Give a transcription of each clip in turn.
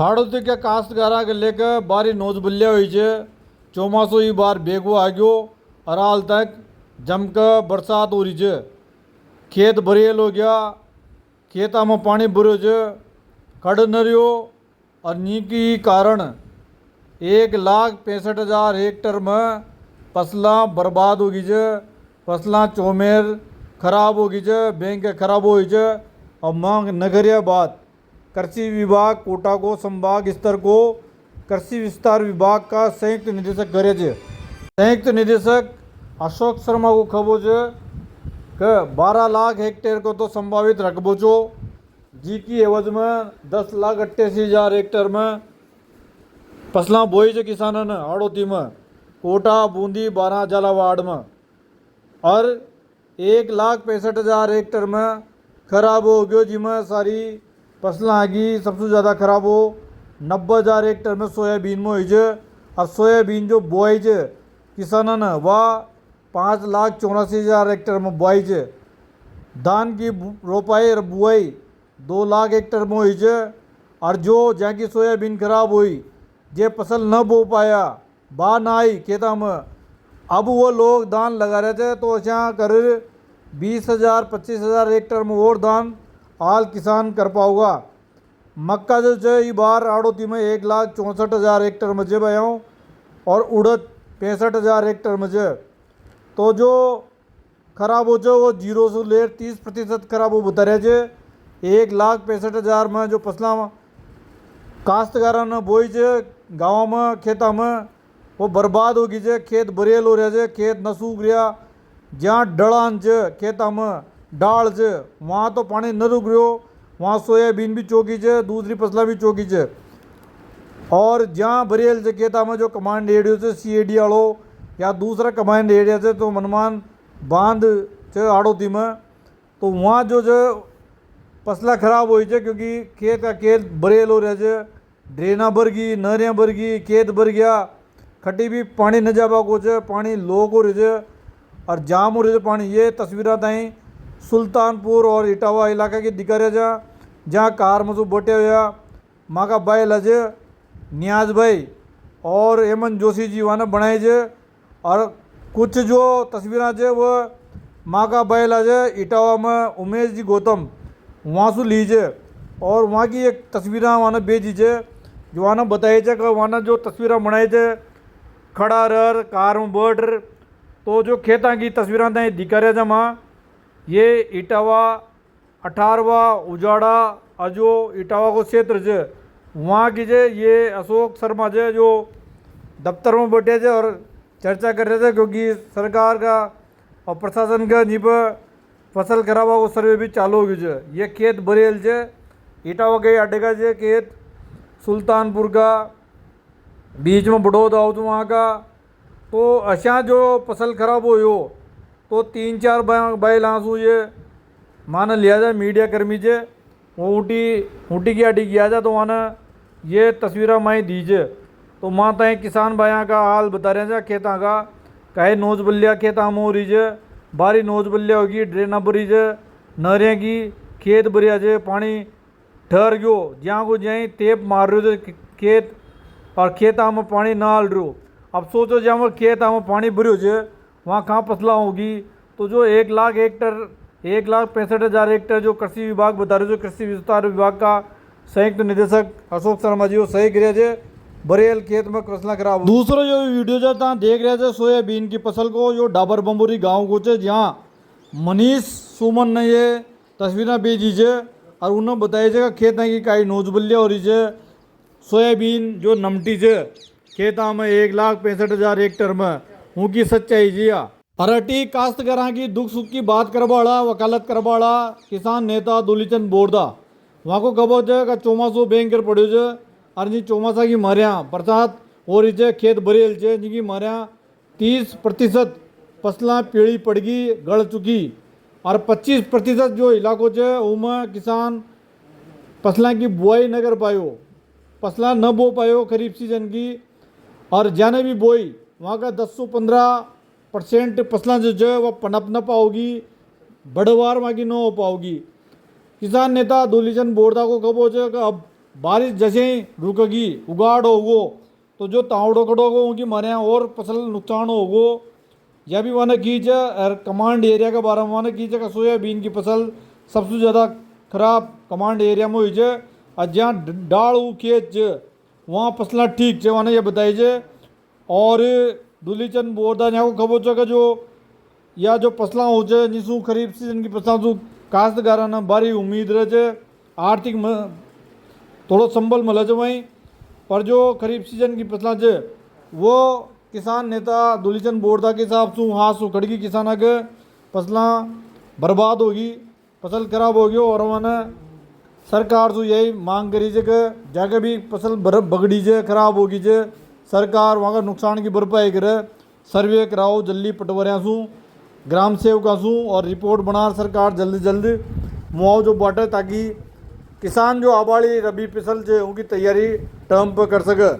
हाड़ोती के काश्तकारा के लेकर बारी नोज बल्लिया हुई छे। चौमासो ही बार बेगो आ गयो। अराल तक जमकर बरसात हो रही छे। खेत भरियल हो गया। खेता में पानी भरो छे। खड़ न रह्यो और नी की कारण 1,65,000 हेक्टर में फसलां बर्बाद हो गई छे। फसलां चौमेर खराब हो गई छे। बैंक खराब हो गई छे। और मांग नगरिया बात कृषि विभाग कोटा को संभाग स्तर को कृषि विस्तार विभाग का संयुक्त निदेशक करे छे। संयुक्त निदेशक अशोक शर्मा को खबो छे कि 12 लाख हेक्टेयर को तो संभावित रकबो छो, जी की एवज में 10,88,000 हेक्टेयर में फसलां बोई छे किसानों ने हाड़ोती में, कोटा, बूंदी, बारा, झालावाड़ में। और 1,65,000 हेक्टेयर में खराब हो गयो, जिसमें सारी फसलां आगी। सबसे ज़्यादा खराब हो 90,000 हेक्टेयर में सोयाबीन में हुई है। और सोयाबीन जो बोई है किसानों ने वह 5,84,000 हेक्टेयर में बोई है। धान की रोपाई और बुआई 2 लाख हेक्टेयर में हुई है। और जो जहाँ की सोयाबीन खराब हुई, जे फसल न बो पाया, बा ना आई खेता में, अब वो लोग धान लगा रहे थे तो अच्छा कर 20,000 25,000 हेक्टेयर में और धान हाल किसान कर पाऊगा। मक्का जो है ये बार आड़ोती में 1,64,000 हेक्टेयर में जे बयाऊँ और उड़द 65,000 हेक्टेयर में जे। तो जो खराब हो जो वो 0 से ले 30% खराब हो बता रहे थे। 1,65,000 में जो फसला काश्तकारों ने बोई है गाँव में खेता में वो बर्बाद हो गई है। खेत बरेल हो रहे थे, खेत न सूख रहा। जहाँ डड़ान है खेता में डाल है वहाँ तो पानी न रुक रहो, वहाँ सोयाबीन भी चौकी है, दूसरी फसलें भी चौकी है। और जहाँ बरेल से खेता में जो कमांड एरियो से CAD वालो या दूसरा कमांड एरिया से तो मनमान बांध से हाड़ोती में, तो वहाँ जो फसलें खराब हुई है क्योंकि खेत का खेत बरेल हो रहे थे। ड्रेना भर गई, नहरियाँ भर गई, खेत भर गया, खटी भी पानी न जाबा को है, पानी लोग हो रहे थे और जाम हो रहे थे पानी। ये तस्वीर ताई सुल्तानपुर और इटावा इलाका की दिखा रहे जहाँ कार में बटे हुआ माँ का भाई लजे नियाज भाई और हेमंत जोशी जी वहाँ बनाए जे। और कुछ जो तस्वीर है वो माँ का भाई लजे इटावा में उमेश जी गौतम वहाँ से लीजिए। और वहाँ की एक तस्वीर वहाँ भेजी जे जो वहाँ बताई थे कि वहाँ जो तस्वीर बनाई थे खड़ा रर कार में बैठ। तो जो खेता की तस्वीरें दिखा रहे थे वहाँ ये इटावा 18वां उजाड़ा और जो इटावा को क्षेत्र है वहाँ की जे ये अशोक शर्मा जे जो दफ्तर में बैठे थे और चर्चा कर रहे थे क्योंकि सरकार का और प्रशासन का नी पर फसल खराब को सर्वे भी चालू हो गई है। ये खेत बरेल जे इटावा के अड्डे का जे खेत सुल्तानपुर का बीच में बड़ौद आओ तो वहाँ का। तो अशा जो फसल खराब हुई हो तो 3-4 बैल आंसू ये मान लिया जाए मीडिया कर्मी जे वो ऊटी की अड्डी किया जाए तो वहाँ ये तस्वीर माई दीजिए। तो माँ तय किसान भाइयों का हाल बता रहे हैं खेता का कहे नोज बल्लिया खेता में हो रही है, बारी नोज बल्लिया होगी, ड्रेना भरी है, नहरें की खेत भरिया जे, पानी ठहर गयो जहाँ को जहीं तेप मार रहे थे खेत और खेता में पानी ना हाल रहो। अब सोचो जहाँ वो खेता में पानी भरियो जे वहाँ कहाँ फसला होगी। तो जो 1,65,000 हेक्टेयर जो कृषि विभाग बता रहे, जो कृषि विस्तार विभाग का संयुक्त निदेशक अशोक शर्मा जी वो सही करे थे बरेल खेत में फसलें खराब। दूसरा जो वीडियो जो देख रहे थे सोयाबीन की फसल को जो डाबर बम्बोरी गाँव को चे जहाँ मनीष सुमन ने ये तस्वीरें भेजी है और उन्होंने बताया कि खेत की काई नोजबल्लिया हो रही है। सोयाबीन जो नमटी है खेता में 1,65,000 हेक्टेयर में उनकी सच्चाई जिया। अरटी काश्तकारा की दुख सुख की बात करवाड़ा वकालत करवाड़ा किसान नेता दुलीचंद बोरदा वहाँ को खबर है कि चौमासो बैंक कर पड़ो है और जी चौमासा की मारिया बरसात हो रही है खेत भरेल है जिनकी मारिया 30% फसलें पीली पड़ गई गड़ चुकी और 25% जो इलाकों है उनमें किसान फसलें की बुआई न कर पायो, फसलें न बो पायो खरीफ सीजन की। और जाने भी बोई वहाँ का 10 से 15% फसलें जो है वह पनप न पाओगी, बढ़वार वहाँ की न हो पाओगी। किसान नेता दुलीचंद बोरदा को कब हो कि अब बारिश जैसे ही रुकेगी उगाड़ होगो तो जो तावड़ो कटोगो उनकी हमारे यहाँ और फसल नुकसान होगो। यह भी माने कीजिए और कमांड एरिया के बारे में माने कीजिए का सोयाबीन की फसल सबसे ज़्यादा खराब कमांड एरिया में हुई है। और जहाँ डाल खेत च वहाँ फसलें ठीक है माने ये बताइए। और दुलीचंद बोरदा यहाँ को खबो का जो या जो फसलां हो जाए जिसू खरीफ सीजन की फसलां जो काश्तकाराना बारी उम्मीद रहे छे आर्थिक थोड़ो संबल मिले छे वहीं पर जो खरीफ सीजन की फसलां छे वो किसान नेता दुलीचंद बोरदा के हिसाब से हाथ से उखड़ गई किसाना के फसलां बर्बाद होगी फसल खराब होगी। और मैंने सरकार से यही मांग करी है कि जाके भी फसल बगड़ी है खराब होगी है सरकार वहाँ का नुकसान की भरपाई करे सर्वे कराओ जल्दी पटवरिया सू ग्राम सेवका सू और रिपोर्ट बना सरकार जल्दी जल्दी मुआवजो बांटे ताकि किसान जो आबाड़ी रबी फसल है उनकी तैयारी टर्म पर कर सके।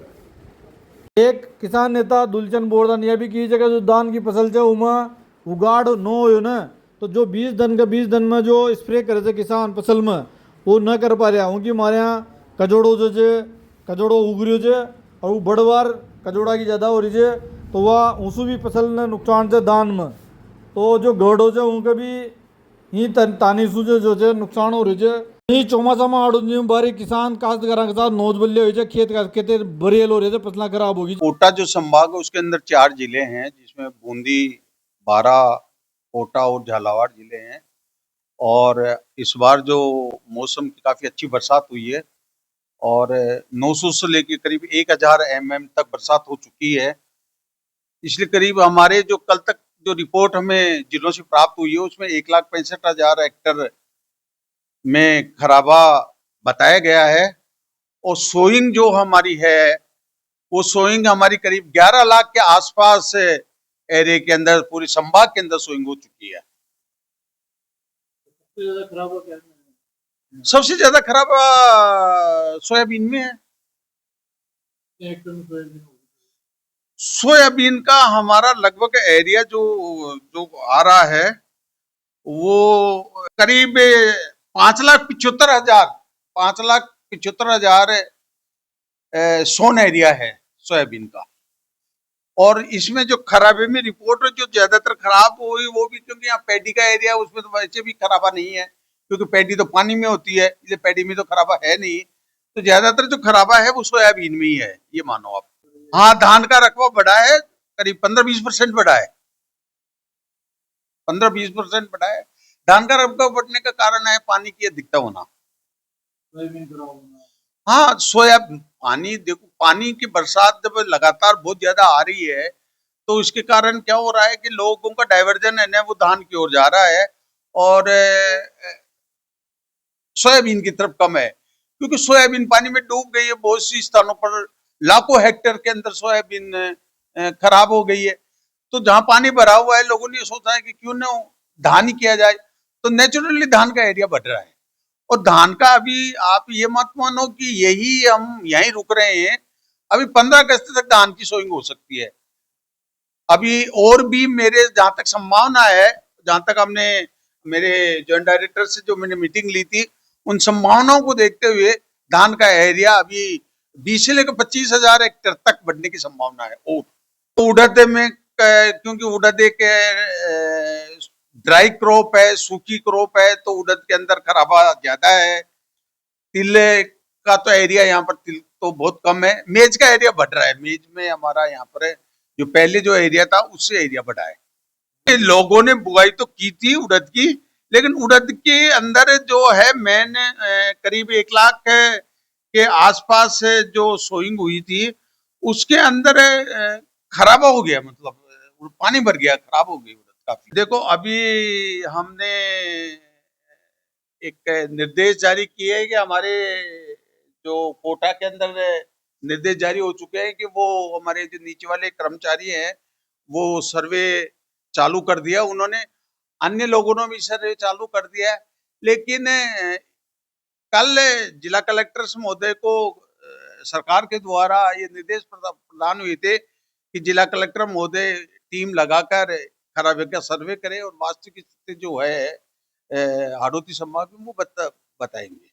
एक किसान नेता दुलचंद बोरदा ने यह भी की जगह जो धान की फसल है उमें उगाड़ न हो न तो जो 20 दिन में जो स्प्रे करे थे किसान फसल में वो न कर पा रहा उनकी हमारे यहाँ कजोड़ो जो है कजोड़ो उग रही है और वो बड़वार कजोड़ा की ज़्यादा हो रही है तो वह उसू भी फसल ने नुकसान है धान में तो जो गढ़ हो उनके भी ही तानी सूझे जो है नुकसान हो रही है। यही चौमासा में आड़ू बारी किसान काश्तकारों के साथ नोजबल्ले हो खेत खेते बरियल हो रहे थे फसलें खराब होगी। कोटा जो संभाग है उसके अंदर 4 जिले हैं जिसमें बूंदी, बारां, कोटा और झालावाड़ जिले हैं। और इस बार जो मौसम की काफी अच्छी बरसात हुई है और 900 से लेकर करीब 1000 mm तक बरसात हो चुकी है। इसलिए करीब हमारे जो कल तक जो रिपोर्ट हमें जिलों से प्राप्त हुई है उसमें 1,65,000 हेक्टेयर में खराबा बताया गया है। और सोइंग जो हमारी है वो सोइंग हमारी करीब 11 लाख के आसपास एरिया के अंदर पूरी संभाग के अंदर सोइंग हो चुकी है। सबसे ज्यादा खराब सोयाबीन में है। सोयाबीन का हमारा लगभग एरिया जो जो आ रहा है वो करीब 5,75,000 5,75,000 सोन एरिया है सोयाबीन का। और इसमें जो खराबे में रिपोर्ट जो ज्यादातर खराब हुई वो भी क्योंकि यहाँ पैडी का एरिया उसमें तो वैसे भी खराबा नहीं है क्योंकि पैडी तो पानी में होती है इसलिए पैडी में तो खराबा है नहीं। तो ज्यादातर जो खराबा है वो सोयाबीन में ही है ये मानो आप। हाँ धान का रकबा बढ़ा है करीब 15-20% बढ़ा है 15-20% बढ़ा है। धान का रकबा बढ़ने का कारण है पानी की अधिकता होना। हाँ सोया पानी देखो पानी की बरसात जब लगातार बहुत ज्यादा आ रही है तो इसके कारण क्या हो रहा है कि लोगों का डाइवर्जन है ना वो धान की ओर जा रहा है और सोयाबीन की तरफ कम है क्योंकि सोयाबीन पानी में डूब गई है। बहुत सी स्थानों पर लाखों हेक्टेयर के अंदर सोयाबीन खराब हो गई है। तो जहां पानी भरा हुआ है लोगों ने सोचा है कि क्यों ना धान ही किया जाए तो नेचुरली धान का एरिया बढ़ रहा है। और धान का अभी आप ये मत मानो कि यही हम यहीं रुक रहे हैं। अभी 15 अगस्त तक धान की सोइंग हो सकती है। अभी और भी मेरे जहां तक संभावना है जहां तक हमने मेरे जॉइंट डायरेक्टर से जो मैंने मीटिंग ली थी उन संभावनाओं को देखते हुए धान का एरिया अभी 20 से लेकर 25,000 हेक्टेयर तक बढ़ने की संभावना है। और तो उड़द में क्योंकि उड़द एक ड्राई क्रॉप है सूखी क्रॉप है तो उड़द के अंदर खराबा ज्यादा है। तिल का तो एरिया यहाँ पर तिल तो बहुत कम है। मेज का एरिया बढ़ रहा है। मेज में हमारा यहाँ पर है जो पहले जो एरिया था उससे एरिया बढ़ा है। लोगों ने बुआई तो की थी उड़द की लेकिन उड़द के अंदर जो है मेन करीब 1 लाख के आसपास जो सोइंग हुई थी उसके अंदर खराबा हो गया मतलब पानी भर गया खराब हो गई उड़द काफी। देखो अभी हमने एक निर्देश जारी किए हैं कि हमारे जो कोटा के अंदर निर्देश जारी हो चुके हैं कि वो हमारे जो नीचे वाले कर्मचारी हैं वो सर्वे चालू कर दिया उन्होंने। अन्य लोगों ने भी सर्वे चालू कर दिया है। लेकिन कल जिला कलेक्टर महोदय को सरकार के द्वारा ये निर्देश प्रदान हुए थे कि जिला कलेक्टर महोदय टीम लगाकर खराबे का सर्वे करे और वास्तविक स्थिति जो है हाड़ौती संभाग में वो बताएंगे।